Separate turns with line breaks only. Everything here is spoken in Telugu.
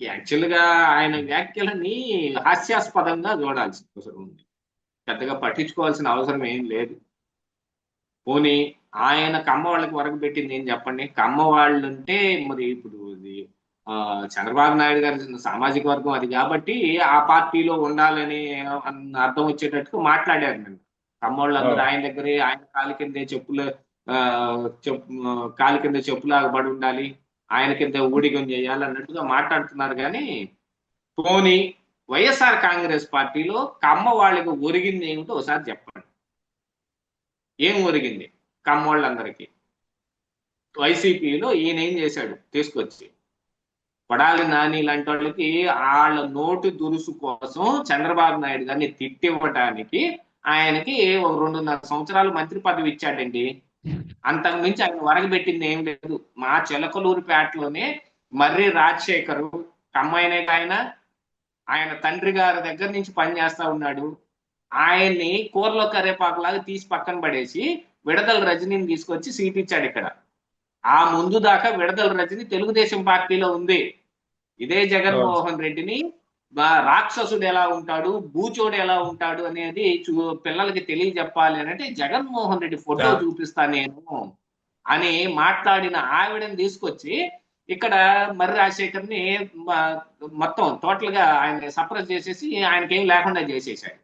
యాక్చువల్ గా ఆయన వ్యాఖ్యలని హాస్యాస్పదంగా చూడాల్సిన అవసరం ఉంది. పెద్దగా పట్టించుకోవాల్సిన అవసరం ఏం లేదు. పోనీ ఆయన కమ్మ వాళ్ళకి వరకు పెట్టింది ఏం చెప్పండి? కమ్మ వాళ్ళు అంటే మరి ఇప్పుడు ఇది చంద్రబాబు నాయుడు గారి సామాజిక వర్గం అది కాబట్టి ఆ పార్టీలో ఉండాలని అర్థం వచ్చేటట్టుగా మాట్లాడారు నేను. కమ్మోళ్ళందరూ ఆయన దగ్గరే, ఆయన కాలి కిందే చెప్పులు ఆ కాలి కింద చెప్పులాగా పడి ఉండాలి, ఆయన కింద ఊడిగం చేయాలి అన్నట్టుగా మాట్లాడుతున్నారు. కానీ పోనీ వైఎస్ఆర్ కాంగ్రెస్ పార్టీలో కమ్మ వాళ్ళకి ఒరిగింది ఏమిటో ఒకసారి చెప్పండి. ఏం ఒరిగింది కమ్మోళ్ళందరికీ? వైసీపీలో ఈయన ఏం చేశాడు తీసుకొచ్చి? కొడాలి నాని లాంటి వాళ్ళకి వాళ్ళ నోటు దురుసు కోసం చంద్రబాబు నాయుడు గారిని తిట్టివ్వటానికి ఆయనకి ఒక 2.5 సంవత్సరాలు మంత్రి పదవి ఇచ్చాడండి. అంతకు మించి ఆయన వరగబెట్టింది ఏం లేదు. మా చిలకలూరుపేటలోనే మర్రి రాజశేఖరు కమ్మాయినే ఆయన, ఆయన తండ్రి గారి దగ్గర నుంచి పనిచేస్తా ఉన్నాడు. ఆయన్ని కూరలో కరేపాకులాగా తీసి పక్కన పడేసి విడదల రజనీని తీసుకొచ్చి సీట్ ఇచ్చాడు ఇక్కడ. ఆ ముందు దాకా విడదల రజని తెలుగుదేశం పార్టీలో ఉంది. ఇదే జగన్మోహన్ రెడ్డిని రాక్షసుడు ఎలా ఉంటాడు, బూచోడు ఎలా ఉంటాడు అనేది పిల్లలకి తెలియజెప్పాలి అని అంటే జగన్మోహన్ రెడ్డి ఫోటో చూపిస్తా నేను అని మాట్లాడిన ఆవిడని తీసుకొచ్చి ఇక్కడ మర్రి రాజశేఖర్ని మొత్తం టోటల్ గా ఆయన సప్రెస్ చేసేసి ఆయనకేం లేకుండా చేసేసాడు.